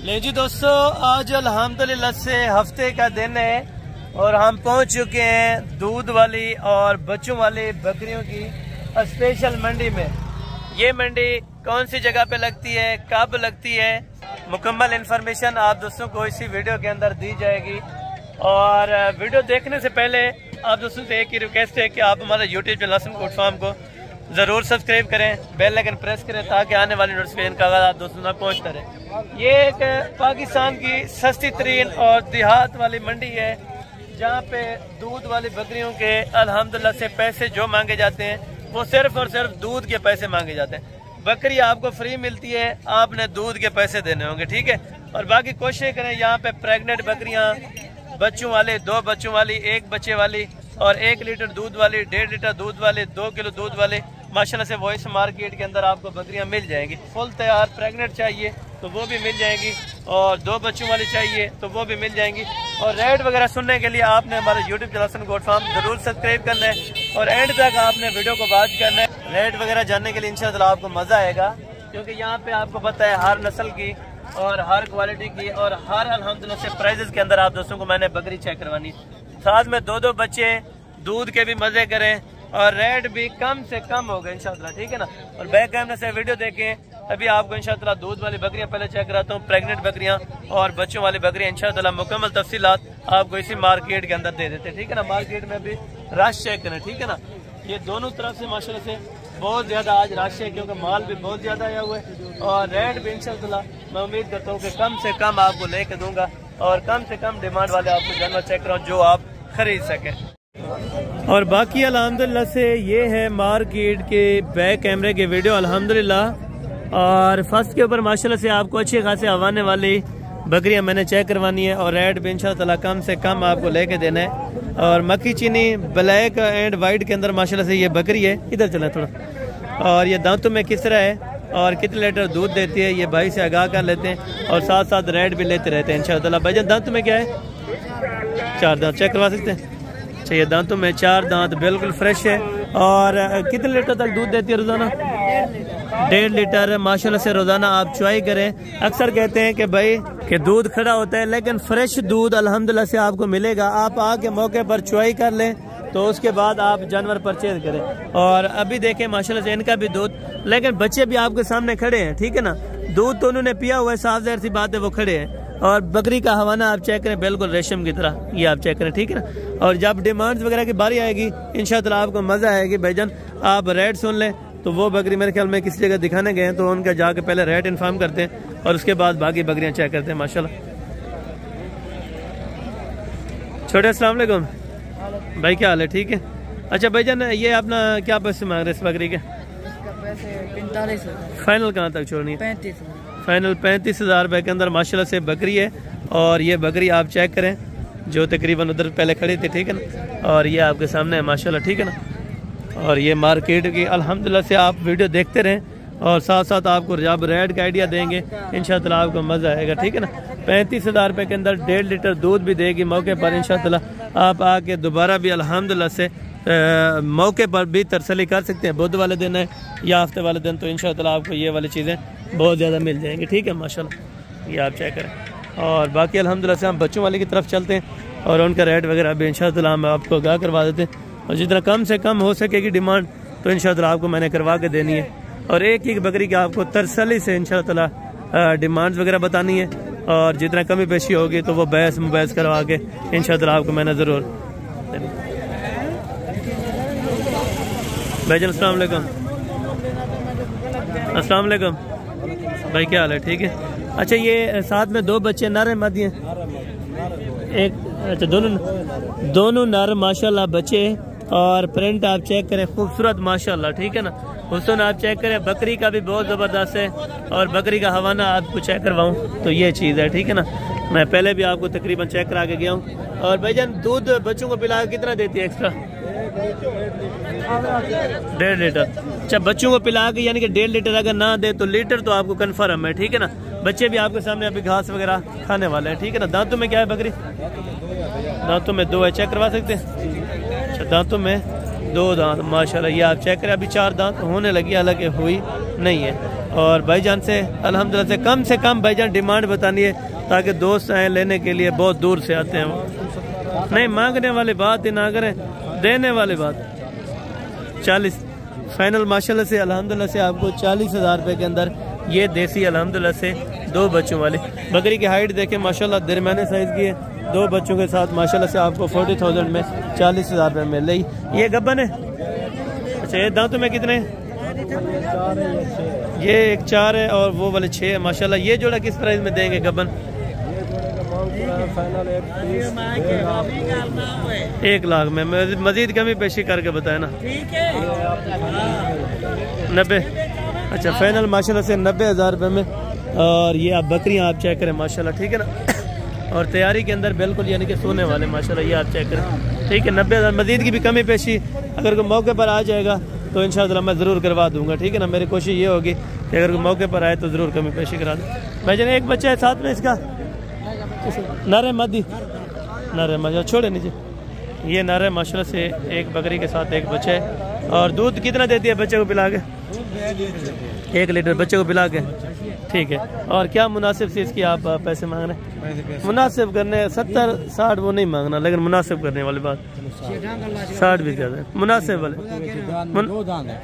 ले जी दोस्तों, आज अल्हम्दुलिल्लाह से हफ्ते का दिन है और हम पहुंच चुके हैं दूध वाली और बच्चों वाली बकरियों की स्पेशल मंडी में। ये मंडी कौन सी जगह पे लगती है, कब लगती है, मुकम्मल इन्फॉर्मेशन आप दोस्तों को इसी वीडियो के अंदर दी जाएगी। और वीडियो देखने से पहले आप दोस्तों से एक ही रिक्वेस्ट है कि आप हमारा YouTube channel Hasan goat farm को ज़रूर सब्सक्राइब करें, बेल आइकन प्रेस करें ताकि आने वाली नोटिफिकेशन का आगाज़ आप दोस्तों तक पहुँचता रहे। ये एक पाकिस्तान की सस्ती तरीन और देहात वाली मंडी है जहाँ पे दूध वाली बकरियों के अल्हम्दुलिल्लाह से पैसे जो मांगे जाते हैं वो सिर्फ और सिर्फ दूध के पैसे मांगे जाते हैं। बकरी आपको फ्री मिलती है, आपने दूध के पैसे देने होंगे, ठीक है। और बाकी कोशिश करें यहाँ पे प्रेग्नेंट बकरियाँ, बच्चों वाले, 2 बच्चों वाली, 1 बच्चे वाली और 1 लीटर दूध वाली, 1.5 लीटर दूध वाले, 2 किलो दूध वाले माशाल्लाह से वॉइस मार्केट के अंदर आपको बकरियां मिल जाएंगी। फुल तैयार प्रेग्नेंट चाहिए तो वो भी मिल जाएगी और 2 बच्चों वाली चाहिए तो वो भी मिल जाएंगी। और रेट वगैरह सुनने के लिए आपने हमारा YouTube channel Hasan goat farm जरूर सब्सक्राइब करना है और एंड तक आपने वीडियो को वॉच करना है। रेट वगैरह जानने के लिए इंशाल्लाह आपको मज़ा आएगा क्योंकि यहाँ पे आपको पता है हर नस्ल की और हर क्वालिटी की और हर अल्हम्दुलिल्लाह से प्राइजेस के अंदर आप दोस्तों को मैंने बकरी चेक करवानी, साथ में 2 बच्चे, दूध के भी मजे करें और रेट भी कम से कम होगा इंशाल्लाह, ठीक है ना। और बैक कैमरे से वीडियो देखें। अभी आपको इंशाल्लाह दूध वाली बकरियां पहले चेक कराता हूँ, प्रेग्नेंट बकरियां और बच्चों वाली बकरियां इंशाल्लाह मुकम्मल तफसीलात आपको इसी मार्केट के अंदर दे देते हैं, ठीक है ना। मार्केट में भी रश चेक करें, ठीक है ना। ये दोनों तरफ से माशाल्लाह से बहुत ज्यादा आज रश है क्योंकि माल भी बहुत ज्यादा आया हुआ है और रेट भी इंशाल्लाह मैं उम्मीद करता हूँ कि कम से कम आपको लेके दूंगा और कम से कम डिमांड वाले आपको जानवर चेक कराऊँ जो आप खरीद सकें। और बाकी अल्हम्दुलिल्लाह से ये है मार्केट के बैक कैमरे के वीडियो अल्हम्दुलिल्लाह। और फर्स्ट के ऊपर माशाल्लाह से आपको अच्छी खासी हवाने वाली बकरियां मैंने चेक करवानी है और रेट भी इंशाल्लाह कम से कम आपको लेके देना है। और मक्खी चीनी ब्लैक एंड वाइट के अंदर माशाल्लाह से ये बकरी है, इधर चला थोड़ा। और ये दांतों में किस तरह है और कितने लीटर दूध देती है ये भाई से आगाह कर लेते हैं और साथ साथ रेट भी लेते रहते हैं इंशाल्लाह। भाईजान दांतों में क्या है? 4 दांत चेक करवा सकते हैं। ये दांतों में 4 दांत बिल्कुल फ्रेश है। और कितने लीटर तक दूध देती है रोजाना? 1.5 लीटर माशाल्लाह से रोजाना आप चुआई करें। अक्सर कहते हैं कि भाई कि दूध खड़ा होता है लेकिन फ्रेश दूध अल्हम्दुलिल्लाह से आपको मिलेगा। आप आके मौके पर चुआई कर लें तो उसके बाद आप जानवर परचेज करें। और अभी देखें माशाल्लाह से इनका भी दूध, लेकिन बच्चे भी आपके सामने खड़े हैं, ठीक है ना। दूध तो उन्होंने पिया हुआ है, साफ ज़ाहिर सी बात है वो खड़े हैं। और बकरी का हवाना आप चेक करें बिल्कुल रेशम की तरह, ये आप चेक करें, ठीक है ना। और जब डिमांड्स वगैरह की बारी आएगी इंशाल्लाह आपको मज़ा आएगी। भाईजान आप रेट सुन लें तो वो बकरी मेरे ख्याल में किसी जगह दिखाने गए हैं तो उनका जाके पहले रेट इन्फॉर्म करते हैं और उसके बाद बाकी बकरियां चेक करते हैं माशाल्लाह। छोटे अस्सलाम वालेकुम भाई, क्या हाल है? ठीक है। अच्छा भाईजान ये अपना क्या पैसे मांग रहे हैं इस बकरी के? 45,000। फाइनल कहाँ तक छोड़नी है? 35,000। फाइनल 35,000 रुपए के अंदर माशाल्लाह से बकरी है। और ये बकरी आप चेक करें जो तकरीबन उधर पहले खड़े थे, ठीक है ना। और ये आपके सामने है माशाल्लाह, ठीक है ना। और ये मार्केट की अल्हम्दुलिल्लाह से आप वीडियो देखते रहें और साथ साथ आपको जब रेट का आइडिया देंगे इंशाल्लाह आपको मज़ा आएगा, ठीक है ना। 35,000 रुपए के अंदर 1.5 लीटर दूध भी देगी मौके पर इंशाल्लाह। आप आके दोबारा भी अल्हम्दुलिल्लाह से मौके पर भी तसल्ली कर सकते हैं। बुध वाले दिन है या हफ्ते वाले दिन तो इंशाल्लाह आपको ये वाली चीज़ें बहुत ज़्यादा मिल जाएंगी, ठीक है माशाल्लाह। ये आप चेक करें। और बाकी अल्हम्दुलिल्लाह से हम बच्चों वाले की तरफ चलते हैं और उनका रेट वगैरह भी इंशाल्लाह हम आपको आगाह करवा देते हैं। और जितना कम से कम हो सकेगी डिमांड तो इंशाल्लाह आपको मैंने करवा के देनी है। और एक एक बकरी की आपको तसल्ली से इंशाल्लाह डिमांड्स वगैरह बतानी है और जितना कमी पेशी होगी तो वो बहस मुबहस करवा के इंशाल्लाह आपको मैंने ज़रूर देनी। भाईजान अस्सलाम वालेकुम। अस्सलाम वालेकुम भाई, क्या हाल है? ठीक है। अच्छा ये साथ में 2 बच्चे नर हैं मादी हैं? एक, अच्छा दोनों नर माशाल्लाह बच्चे। और प्रिंट आप चेक करें खूबसूरत माशाल्लाह, ठीक है ना। हुस्न आप चेक करें, बकरी का भी बहुत ज़बरदस्त है। और बकरी का हवाना आपको चेक करवाऊँ तो ये चीज़ है, ठीक है ना। मैं पहले भी आपको तकरीबन चेक करा के गया हूँ। और भाईजान दूध बच्चों को पिला कितना देती है एक्स्ट्रा? 1.5 लीटर। अच्छा बच्चों को पिला के यानी कि 1.5 लीटर अगर ना दे तो लीटर तो आपको कन्फर्म है, ठीक है ना। बच्चे भी आपके सामने अभी घास वगैरह खाने वाले हैं, ठीक है ना। दांतों में क्या है बकरी? दांतों में 2 है, चेक करवा सकते हैं। अच्छा दांतों में 2 दांत माशाल्लाह, ये आप चेक करें, अभी 4 दांत होने लगी, हालांकि हुई नहीं है। और भाईजान से अल्हम्दुलिल्लाह से कम भाईजान डिमांड बतानी है, ताकि दोस्त आए लेने के लिए, बहुत दूर से आते हैं वो। नहीं मांगने वाली बात ही ना करें, देने वाली बात। 40 फाइनल माशाल्लाह से अल्हम्दुलिल्लाह से आपको 40,000 रुपये के अंदर ये देसी अल्हम्दुलिल्लाह से 2 बच्चों वाली बकरी की हाइट देखें माशाल्लाह दरमियाने साइज़ की है। 2 बच्चों के साथ माशाल्लाह से आपको 40,000 में 40,000 रुपये मिल रही। ये गब्बन है। अच्छा ये दांतों में कितने? ये एक 4 है और वो वाले 6 है माशाल्लाह। ये जोड़ा किस प्राइस में देंगे गब्बन? 1 लाख में। मजीद कमी पेशी करके बताए ना। 90। अच्छा फाइनल माशाल्लाह से 90,000 रुपये में। और ये आप बकरियां आप चेक करें माशाल्लाह, ठीक है ना। और तैयारी के अंदर बिल्कुल यानी कि सोने वाले माशाल्लाह, ये आप चेक करें, ठीक है। 90,000 मजीद की भी कमी पेशी अगर कोई मौके पर आ जाएगा तो इंशाअल्लाह मैं ज़रूर करवा दूंगा, ठीक है ना। मेरी कोशिश ये होगी कि अगर कोई मौके पर आए तो ज़रूर कमी पेशी करा दूँ। भाईजान एक बच्चा है साथ में इसका, नारे मदी नारे मजा छोड़े नीचे। ये नारे माशाल्लाह से एक बकरी के साथ एक बच्चा है। और दूध कितना देती है बच्चे को पिला के? 1 लीटर बच्चे को पिला के, ठीक है। और क्या मुनासिब से इसकी आप पैसे मांग रहे हैं? मुनासिब करने 70-60 वो नहीं मांगना, लेकिन मुनासिब करने वाली बात 60 भी ज़्यादा है। मुनासिब वाले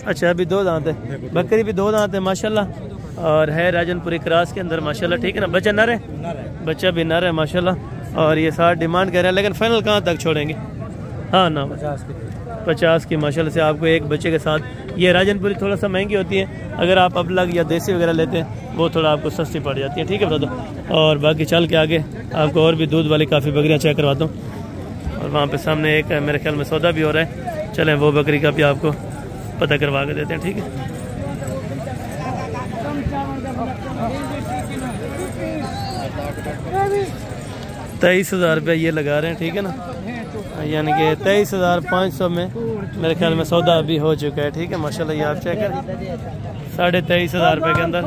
अच्छा अभी 2 दांत है, बकरी भी 2 दांत है माशाल्लाह। और है राजनपुरी क्रॉस के अंदर माशाल्लाह, ठीक है ना। बच्चा नर है, बच्चा भी नर है माशाल्लाह। और ये 60 डिमांड कर रहे हैं, लेकिन फाइनल कहाँ तक छोड़ेंगे? हाँ ना 50 की माशाल्लाह से आपको एक बच्चे के साथ। ये राजनपुरी थोड़ा सा महंगी होती है, अगर आप अबलग या देसी वगैरह लेते हैं वो थोड़ा आपको सस्ती पड़ जाती है, ठीक है ब्रदर। और बाकी चल के आगे आपको और भी दूध वाली काफ़ी बकरियाँ चेक करवाता हूँ। और वहाँ पे सामने एक मेरे ख्याल में सौदा भी हो रहा है, चलें वो बकरी का भी आपको पता करवा के देते हैं, ठीक है। 23,000 रुपये ये लगा रहे हैं, ठीक है ना। यानी कि 23,500 में मेरे ख्याल में सौदा अभी हो चुका है, ठीक है माशाल्लाह। ये आप चेक करें 23,500 रुपये के अंदर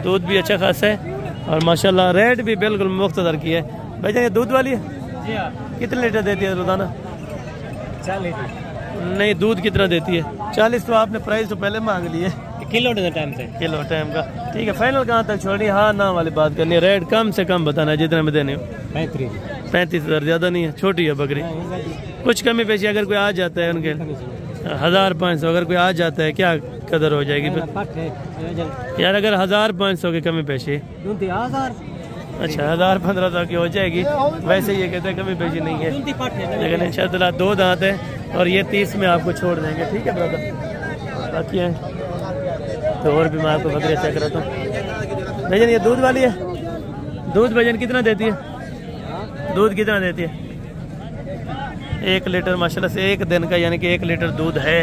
दूध भी अच्छा खासा है। और माशाल्लाह रेट भी बिल्कुल मुख्तदर की है। भाईजान ये दूध वाली है? कितने लीटर देती है रोजाना? 40 नहीं, दूध कितना देती है? 40 तो आपने प्राइस तो पहले मांग ली है, किलो टाइम से, किलो टाइम का, ठीक है। फाइनल कहाँ तक छोड़नी? हाँ ना वाली बात करनी है। रेट कम से कम बताना है जितने में देने हो। 35,000 ज़्यादा नहीं है, छोटी है बकरी। कुछ कमी पेशी अगर कोई आ जाता है उनके 1,500 अगर कोई आ जाता है क्या कदर हो जाएगी फिर यार? अगर 1,500 की कमी पेशी, अच्छा 1,000-1,500 की हो जाएगी। वैसे ये कहते हैं कमी पेशी नहीं है, लेकिन इंशाअल्लाह 2 दांत है। और ये 30 में आपको छोड़ देंगे, ठीक है ब्रदर। बाकी है तो और भी मैं आपको बकरियाँ चेक कराता हूँ। भैजन ये दूध वाली है? दूध भैजन कितना देती है? दूध कितना देती है? 1 लीटर माशाल्लाह से, 1 दिन का यानी कि 1 लीटर दूध है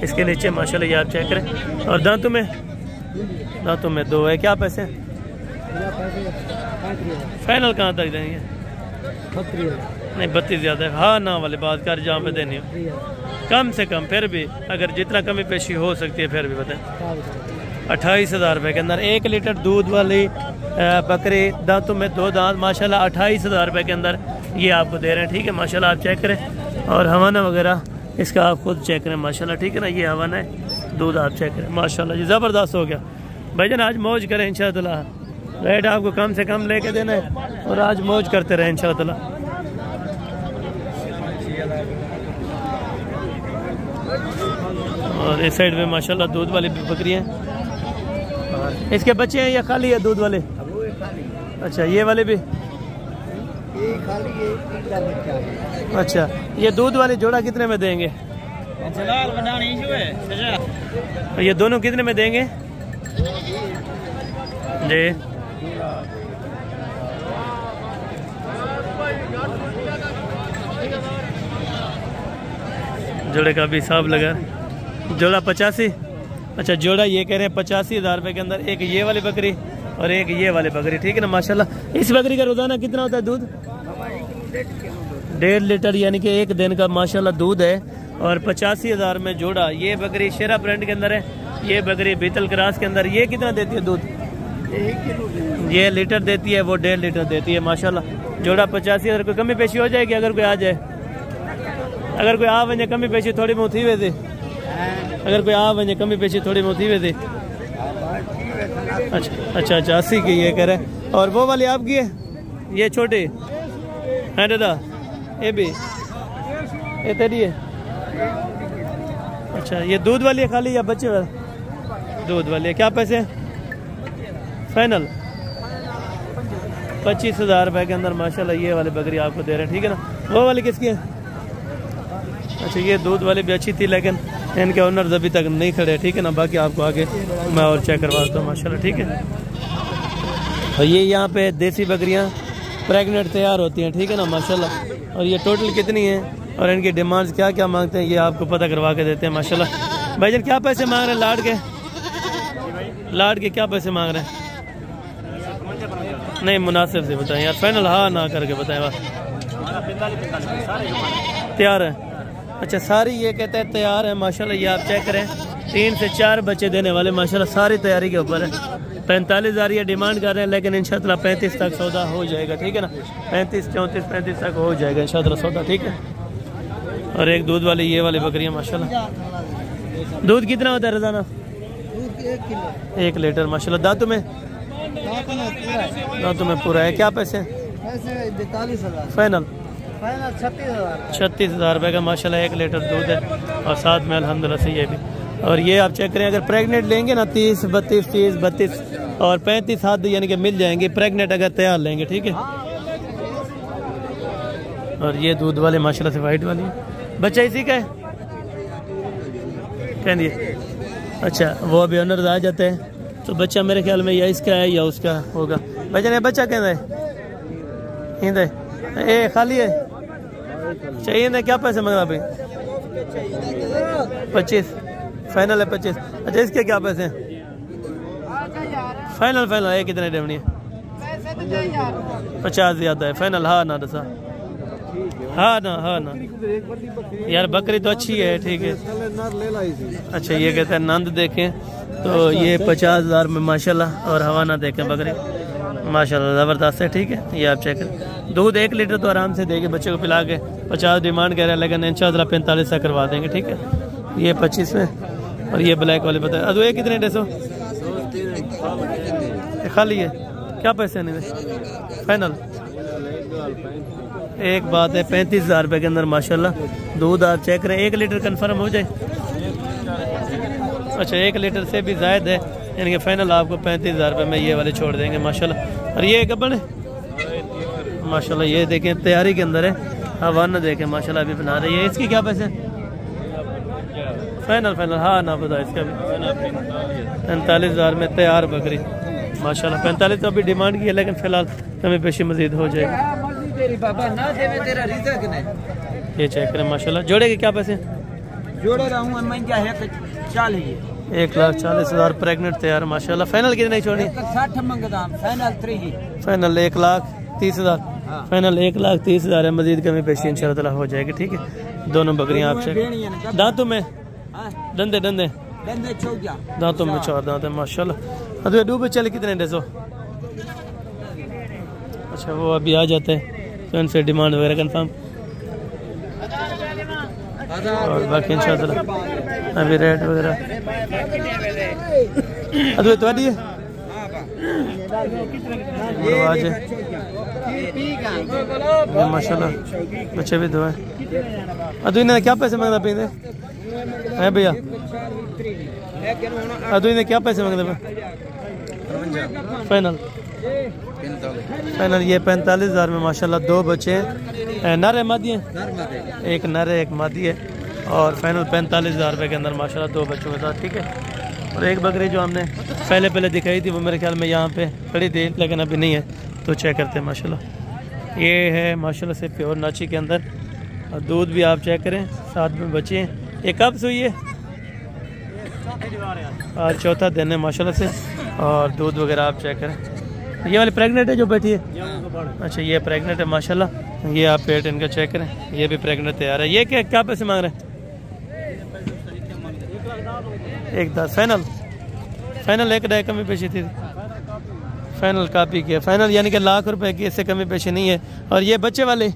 इसके नीचे माशाल्लाह, ये आप चेक करें। और दांतों में 2 है। क्या पैसे? फाइनल कहाँ तक देंगे? नहीं 32 ज़्यादा है। हाँ ना वाली बात कर, जहाँ पे देनी हो कम से कम, फिर भी अगर जितना कमी पेशी हो सकती है फिर भी बताएं। 28,000 रुपये के अंदर 1 लीटर दूध वाली बकरी, दांतों में 2 दांत माशाल्लाह, 28,000 रुपये के अंदर ये आपको दे रहे हैं, ठीक है माशाल्लाह। आप चेक करें। और हवाना वगैरह इसका आप खुद चेक करें माशाल्लाह, ठीक है ना। ये हवाना है, दूध आप चेक करें माशाल्लाह जी, ज़बरदस्त हो गया। भाईजान आज मौज करें इंशाअल्लाह, रेट आपको कम से कम लेके देना है और आज मौज करते रहे इंशाअल्लाह। और इस साइड में माशाल्लाह दूध वाली भी बकरी हैं। इसके बच्चे हैं या खाली है दूध वाले? अच्छा ये वाले भी? अच्छा ये दूध वाले जोड़ा कितने में देंगे? ये दोनों कितने में देंगे जी? जोड़े का भी हिसाब लगा, जोड़ा 85। अच्छा जोड़ा ये कह रहे हैं 85,000 रुपये के अंदर, एक ये वाली बकरी और एक ये वाली बकरी, ठीक है ना माशाल्लाह। इस बकरी का रोजाना कितना होता है दूध? 1.5 लीटर यानी कि 1 दिन का माशाल्लाह दूध है। और 85,000 में जोड़ा। ये बकरी शेरा ब्रांड के अंदर है, ये बकरी बीतल क्रास के अंदर। ये कितना देती है दूध? ये लीटर देती है, वो 1.5 लीटर देती है माशाल्लाह। जोड़ा 85,000 कोई कमी पेशी हो जाएगी अगर कोई आ जाए? अगर कोई आ वञे कमी पेशी थोड़ी बहुत थी वेंदी, अगर कोई आ वञे कमी पेशी थोड़ी बहुत थी वेंदी। अच्छा 80 की ये कह रहे। और वो वाली आपकी है, ये छोटी है दादा, ये भी ये तेरी है। अच्छा ये दूध वाली है खाली या बच्चे वाली? दूध वाली है। क्या पैसे फाइनल? 25,000 रुपये के अंदर माशाल्लाह ये वाली बकरी आपको दे रहे हैं, ठीक है ना। वो वाली किसकी है? अच्छा ये दूध वाली भी अच्छी थी, लेकिन इनके ओनर्स अभी तक नहीं खड़े, ठीक है ना। बाकी आपको आगे मैं और चेक करवाता हूँ माशाल्लाह, ठीक है। और ये यहाँ पे देसी बकरियाँ प्रेग्नेंट तैयार होती हैं, ठीक है ना माशाल्लाह। और ये टोटल कितनी है और इनकी डिमांड्स क्या क्या मांगते हैं ये आपको पता करवा के देते हैं माशाल्लाह। भाईजान क्या पैसे मांग रहे हैं लाड के? लाड के क्या पैसे मांग रहे हैं? नहीं मुनासिब से बताएं यार, फाइनल हाँ ना करके बताएं बस। तैयार है? अच्छा सारी ये कहते हैं तैयार है माशाल्लाह। ये आप चेक करें 3 से 4 बच्चे देने वाले माशाल्लाह, सारी तैयारी के ऊपर है। 45,000 ये डिमांड कर रहे हैं, लेकिन इंशाल्लाह 35 तक सौदा हो जाएगा, ठीक है ना। 35, 34, 35 तक हो जाएगा इंशाल्लाह सौदा, ठीक है। और एक दूध वाली ये वाली बकरियाँ माशाल्लाह। दूध कितना होता है रोजाना? 1 लीटर माशाल्लाह। दांतों में पूरा है। क्या पैसे? 42,000 फाइनल 36,000 रुपये का माशाल्लाह 1 लीटर दूध है। और साथ में अल्हम्दुलिल्लाह से ये भी। और ये आप चेक करें, अगर प्रेग्नेंट लेंगे ना 30, 32, 30, 32 और 35 हाथ यानी कि मिल जाएंगे प्रेग्नेंट अगर तैयार लेंगे, ठीक है। और ये दूध वाले माशाल्लाह से वाइट वाली बच्चा इसी का है कह दिए। अच्छा वो अभी ऑनर्स आ जाते हैं तो बच्चा मेरे ख्याल में या इसका है या उसका होगा। भाईजान बच्चा कहना है इंदे ए खाली है चाहिए ना? क्या पैसे मंगा भाई? 25 फाइनल है 25। अच्छा इसके क्या पैसे हैं? फाइनल है कितने देवनी है? 50 ज्यादा है। फाइनल हाँ ना दसा? हाँ ना यार बकरी तो अच्छी है, ठीक है। अच्छा ये कहते हैं नंद देखें तो ये 50,000 में माशाल्लाह। और हवाना देखें बकरी माशाल्लाह ज़बरदस्त है, ठीक है। ये आप चेक करें। दूध 1 लीटर तो आराम से देंगे बच्चे को पिला के। 50 डिमांड कर रहे हैं, लेकिन इंशाल्लाह 45 तक करवा देंगे, ठीक है। ये 25 में। और ये ब्लैक वाले बताए अदो ये कितने 150 खाली है? क्या पैसे नहीं फाइनल? एक बात है 35,000 रुपये के अंदर माशाल्लाह दूध आप चेक करें। 1 लीटर कंफर्म हो जाए? अच्छा 1 लीटर से भी ज़ायद है, यानी कि फाइनल आपको 35,000 रुपये में ये वाले छोड़ देंगे माशाल्लाह। और ये कब्बन है माशाल्लाह, ये देखें तैयारी के अंदर है। हवाना देखें माशाल्लाह अभी बना रही है। इसकी क्या पैसे? फाइनल हाँ ना बता इसका भी 45,000 में तैयार बकरी माशाल्लाह। 45 तो अभी डिमांड की है, लेकिन फिलहाल कमी पेशी मजीद हो जाएगी। ये चेक करें माशाल्लाह। जोड़े के क्या पैसे? जोड़े रहा हूँ 1,40,000 प्रेग्नेंट तैयार माशाल्लाह। फाइनल कितने छोड़ी? 60 मंगदा फाइनल 3 फाइनल 1,30,000 फाइनल 1,30,000 है। मजीद कमी पेशी इंशाल्लाह हो जाएगी, ठीक है। दोनों बकरियां आप चेक। दांतों में दंदे दांतों में 4 दांत है माशाल्लाह। अरे डूबे चले कितने 150? अच्छा वो अभी आ जाते हैं तो इनसे डिमांड वगैरह कंफर्म। और बाकी इंशाल्लाह अभी रेट वगैरह अरे तो है माशाल्लाह बच्चे भी दो है। अदू ने क्या पैसे मांगता पीते है भैया? अदू ने क्या पैसे मांगते? फाइनल ये 45,000 में माशाल्लाह। 2 बच्चे हैं, नर है मादी है? एक नर है एक मादी है। और फाइनल 45,000 रुपये के अंदर माशाल्लाह 2 बच्चों के साथ, ठीक है। और एक बकरी जो हमने पहले दिखाई थी वो मेरे ख्याल में यहाँ पे खड़ी थी, लेकिन अभी नहीं है, तो चेक करते हैं माशाल्लाह। ये है माशाल्लाह से प्योर नाची के अंदर। और दूध भी आप चेक करें, साथ में बच्चे हैं। ये कब सुई है? आज 4था दिन है माशाल्लाह से। और दूध वगैरह आप चेक करें। ये वाली प्रेग्नेंट है जो बैठी है? अच्छा ये प्रेग्नेंट है माशाल्लाह। ये आप पेट इनका चेक करें, ये भी प्रेग्नेंट तैयार है। ये क्या पैसे मांग रहे हैं? 1,10 फाइनल 1 डाई कमी पेशी थी। फाइनल कापी किया फाइनल, यानी कि ₹1,00,000 की, इससे कमी पेशी नहीं है। और ये बच्चे वाले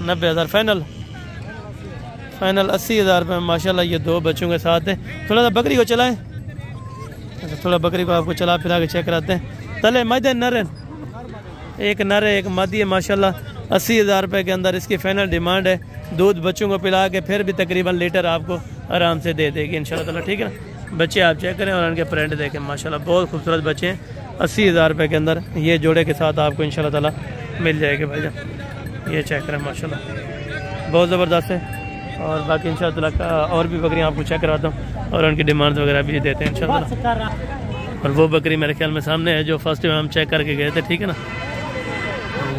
90,000 फाइनल 80,000 रुपये माशाल्लाह। ये दो बच्चों के साथ है। थोड़ा सा बकरी को चलाएं, अच्छा थोड़ा बकरी को आपको चला फिरा के चेक कराते हैं। तले मादे नर है, एक नर है एक मादी है माशाल्लाह। 80,000 रुपये के अंदर इसकी फाइनल डिमांड है। दूध बच्चों को पिला के फिर भी तकरीबन लीटर आपको आराम से दे देगी इंशाल्लाह ताला, ठीक है ना। बच्चे आप चेक करें और उनके प्रिंट देखें माशाल्लाह, बहुत खूबसूरत बच्चे हैं। 80,000 रुपये के अंदर ये जोड़े के साथ आपको इंशाल्लाह ताला मिल जाएगा भाईजान। ये चेक करें माशाल्लाह, बहुत ज़बरदस्त है। और बाकी इंशाल्लाह ताला और भी बकरियाँ आपको चेक कराता हूँ और उनकी डिमांड वगैरह भी देते हैं इंशाल्लाह। और वो बकरी मेरे ख्याल में सामने है जो फर्स्ट में हम चेक करके गए थे, ठीक है ना।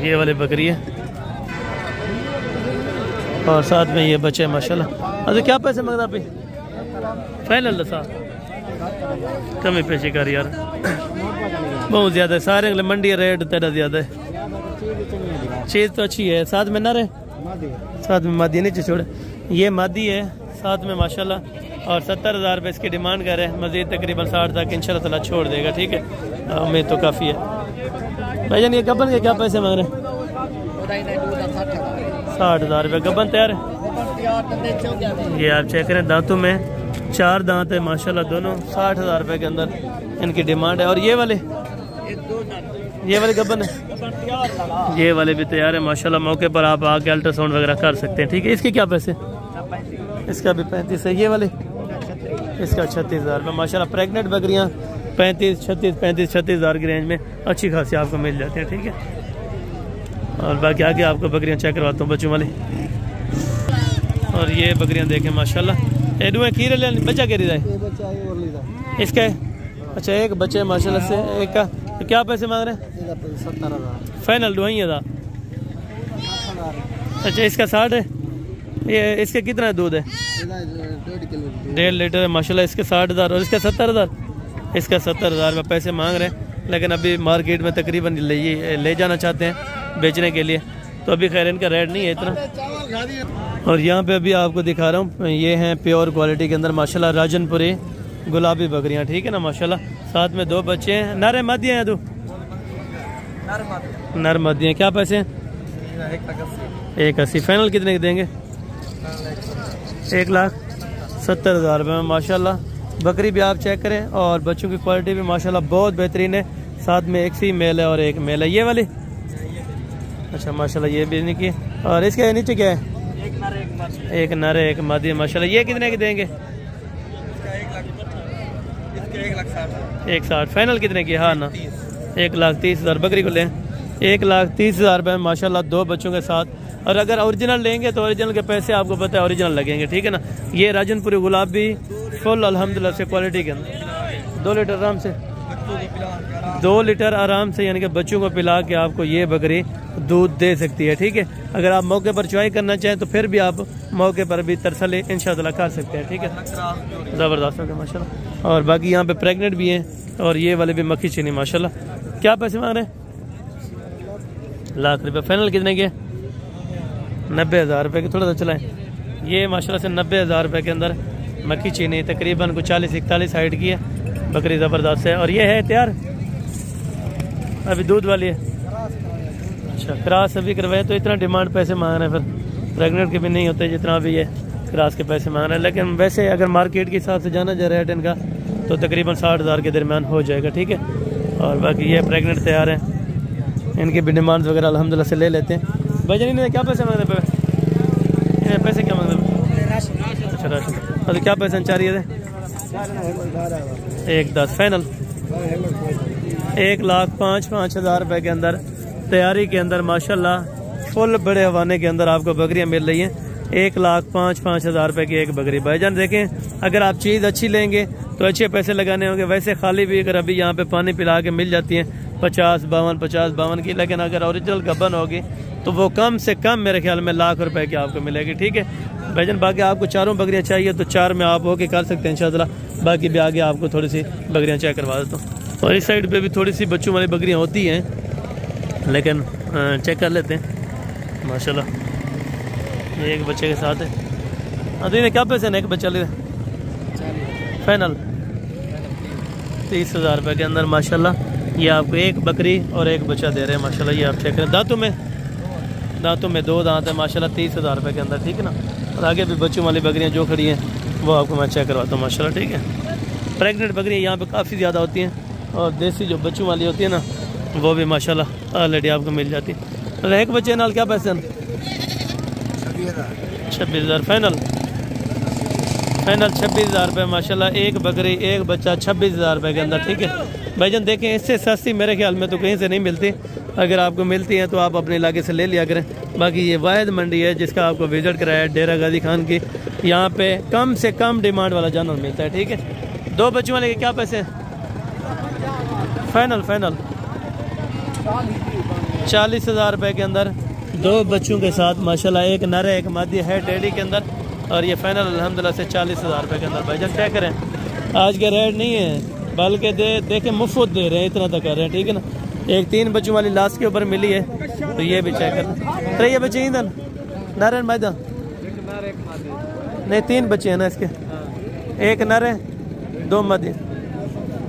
ये वाली बकरी है और साथ में ये बच्चे माशाल्लाह। अच्छा क्या पैसे मांगता भाई? फाइनल दसा कमी पेशी कर यार, बहुत ज़्यादा है। सारे मंडी रेट तेरा ज़्यादा है। चीज़ तो अच्छी है, साथ में नर है, साथ में मादी नीचे छोड़े। ये मादी है साथ में माशाल्लाह। और 70,000 रुपये इसकी डिमांड कर रहे हैं। मज़ीद तकरीबन 60 तक इंशाल्लाह ताला छोड़ देगा, ठीक है। उम्मीद तो काफ़ी है भाईजान। ये गबन के क्या पैसे मांग रहे हैं? 60,000 रुपये गबन तैयार है। ये आप चेक करें, दांतों में 4 दांत है माशाल्लाह दोनों। 60,000 रुपये के अंदर इनकी डिमांड है। और ये वाले गबन है, ये वाले भी तैयार है माशाल्लाह। मौके पर आप आके अल्ट्रासाउंड वगैरह कर सकते हैं, ठीक है। इसके क्या पैसे? इसका भी 35 है। ये वाले इसका 36,000 रुपये माशाल्लाह। प्रेगनेंट बकरियाँ 35-36 की रेंज में अच्छी खासी आपको मिल जाती है, ठीक है। और बाकी आगे आपको बकरियाँ चेक करवाता हूँ बच्चों वाली। और ये बकरियाँ देखें माशाल्लाह। एडुए खीरे ले बच्चा कह रही है इसका है। अच्छा एक बच्चे माशाल्लाह से एक का तो क्या पैसे मांग रहे हैं? 70,000 फाइनल दुआई था। अच्छा इसका 60 है। ये इसके कितना दूध है? 1.5 लीटर है माशाल्लाह। इसके 60,000 और इसका 70,000। इसका 70,000 रुपये पैसे मांग रहे हैं, लेकिन अभी मार्केट में तकरीबन ले जाना चाहते हैं बेचने के लिए, तो अभी खैर इनका रेट नहीं है इतना। और यहाँ पे अभी आपको दिखा रहा हूँ, ये हैं प्योर क्वालिटी के अंदर माशाल्लाह राजनपुरी गुलाबी बकरियाँ, ठीक है ना माशाल्लाह। साथ में 2 बच्चे हैं। नर मादियाँ हैं? 2 नर मादियाँ। क्या पैसे हैं? 180। फाइनल कितने के देंगे? 1,70,000 रुपये में माशाल्लाह। बकरी भी आप चेक करें और बच्चों की क्वालिटी भी माशाल्लाह बहुत बेहतरीन है। साथ में एक फीमेल है और एक मेल है। ये वाली अच्छा माशाल्लाह ये भी नहीं की। और इसके नीचे क्या है? एक नर है एक मादी है माशाल्लाह। ये कितने के देंगे? 1,60। फाइनल कितने की? हाँ ना 1,30,000 बकरी को लें। 1,30,000 रुपये में माशाल्लाह 2 बच्चों के साथ। और अगर ओरिजिनल लेंगे तो ओरिजिनल के पैसे आपको पता है ओरिजिनल लगेंगे, ठीक है ना। ये राजनपुरी गुलाबी फुल अल्हम्दुलिल्लाह से क्वालिटी के अंदर 2 लीटर आराम से 2 लीटर आराम से यानी कि बच्चों को पिला के आपको ये बकरी दूध दे सकती है, ठीक है। अगर आप मौके पर चॉइस करना चाहें तो फिर भी आप मौके पर भी तरसले इंशाअल्लाह कर सकते हैं, ठीक है। ज़बरदस्त हो गया माशाल्लाह। और बाकी यहाँ पे प्रेग्नेंट भी हैं और ये वाले भी मक्खी चीनी माशाल्लाह। क्या पैसे मांग रहे हैं? 1,00,000 रुपये। फाइनल कितने के? 90,000 रुपये के। थोड़ा सा चलाएं। ये माशाल्लाह से 90,000 रुपये के अंदर मक्खी चीनी तकरीबन कुछ 40-41 हाइट की है बकरी, ज़बरदस्त है। और ये है तैयार अभी दूध वाली है। अच्छा क्रॉस अभी करवाए तो इतना डिमांड पैसे मांग रहे हैं, फिर प्रेगनेंट के भी नहीं होते जितना भी ये क्रॉस के पैसे मांग रहे हैं। लेकिन वैसे अगर मार्केट के हिसाब से जाना जाए रेट इनका तो तकरीबन 60,000 के दरमियान हो जाएगा, ठीक है। और बाकी ये प्रेगनेंट तैयार हैं, इनकी भी डिमांड वगैरह अल्हम्दुलिल्लाह से ले लेते हैं। भाईजान इन्हें क्या पैसे मांग रहे हैं? पैसे क्या मांग रहे हैं? अच्छा राशन। तो क्या पैसे चाह रही है? 1,10। फाइनल 1,05,000 रुपये के अंदर तैयारी के अंदर माशाल्लाह फुल बड़े हवाने के अंदर आपको बकरियां मिल रही हैं। 1,05,000 रुपये की एक बकरी। भाईजान देखें अगर आप चीज़ अच्छी लेंगे तो अच्छे पैसे लगाने होंगे। वैसे खाली भी अगर अभी यहाँ पे पानी पिला के मिल जाती हैं 50-52 की, लेकिन अगर ओरिजिनल गबन होगी तो वो कम से कम मेरे ख्याल में 1,00,000 रुपए की आपको मिलेगी, ठीक है भाईजान। बाकी आपको 4 बकरियां चाहिए तो 4 में आप होके कर सकते हैं इंशाल्लाह। बाकी भी आगे आपको थोड़ी सी बकरियां चेक करवा देता हूँ। और इस साइड पे भी थोड़ी सी बच्चों वाली बकरियां होती हैं, लेकिन चेक कर लेते हैं माशाल्लाह। ये एक बच्चे के साथ है। हाँ तो इन्हें क्या पैसे हैं? एक बच्चा ले फाइनल 30,000 रुपये के अंदर माशाल्लाह। ये आपको एक बकरी और एक बच्चा दे रहे हैं माशाल्लाह। ये आप चेक करें, दांतों में दांतों में 2 दांत है माशाल्लाह, 30,000 रुपये के अंदर, ठीक है ना। और आगे भी बच्चों वाली बकरियाँ जो खड़ी हैं वो आपको मैं चेक करवाता हूँ माशाल्लाह, ठीक है। प्रेग्नेंट बकरियाँ यहाँ पे काफ़ी ज़्यादा होती हैं, और देसी जो बच्चों वाली होती है ना वो भी माशाल्लाह ऑलरेडी आपको मिल जाती है। और एक बच्चे नाल क्या पैसे हैं? 26,000 फाइनल 26,000 रुपये माशाल्लाह। एक बकरी एक बच्चा 26,000 रुपये के अंदर, ठीक है भाईजान। देखें इससे सस्ती मेरे ख्याल में तो कहीं से नहीं मिलती, अगर आपको मिलती है तो आप अपने इलाके से ले लिया करें। बाकी ये वाहिद मंडी है जिसका आपको विजिट कराया है, डेरा गाजी खान की। यहाँ पे कम से कम डिमांड वाला जानवर मिलता है, ठीक है। 2 बच्चों वाले के क्या पैसे हैं? फाइनल 40,000 रुपये के अंदर 2 बच्चों के साथ माशाल्लाह। एक नर है एक मादी है टेडी के अंदर, और ये फाइनल अल्हम्दुलिल्लाह से 40,000 रुपये के अंदर। भाईजान क्या करें, आज के रेट नहीं है बल्कि देखें मुफ्त दे रहे हैं, इतना तक कर रहे हैं, ठीक है ना। एक 3 बच्चों वाली लास्ट के ऊपर मिली है, तो ये भी चेक कर। अरे ये बच्चे इधर नारायण मैदा नहीं, 3 बच्चे हैं ना इसके, एक नर है 2 मादी,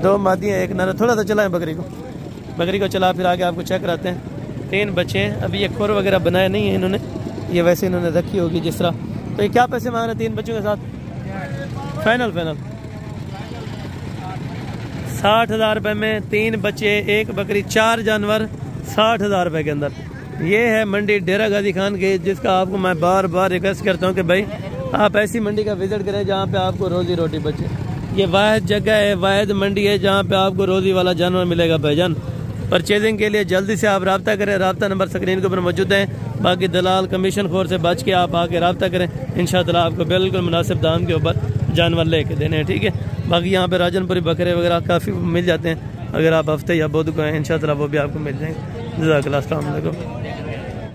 2 मादी है एक नर। थोड़ा सा चलाएं बकरी को चला, फिर आगे आपको चेक कराते हैं। 3 बच्चे हैं, अभी ये खोर वगैरह बनाया नहीं है इन्होंने, ये वैसे इन्होंने रखी होगी जिस तरह। तो ये क्या पैसे मांग रहे हैं 3 बच्चों के साथ? फाइनल 60,000 रुपये में 3 बच्चे 1 बकरी 4 जानवर 60,000 रुपये के अंदर। ये है मंडी डेरा गाजी खान की, जिसका आपको मैं बार बार रिक्वेस्ट करता हूँ कि भाई आप ऐसी मंडी का विजिट करें जहाँ पे आपको रोजी रोटी बचे। ये वाहिद जगह है, वाहिद मंडी है जहाँ पे आपको रोजी वाला जानवर मिलेगा भाईजान। परचेजिंग के लिए जल्दी से आप रब्ता करें, रब्ता नंबर स्क्रीन के ऊपर मौजूद है। बाकी दलाल कमीशन खोर से बच के आप आके रब्ता करें, इंशाअल्लाह आपको बिल्कुल मुनासिब दाम के ऊपर जानवर लेके देने हैं, ठीक है। बाकी यहाँ पे राजनपुरी बकरे वगैरह काफ़ी मिल जाते हैं, अगर आप हफ्ते या बुध को हैं इंशाअल्लाह वो भी आपको मिल जाएंगे। जज़ाकल्लाह, अस्सलाम वालेकुम।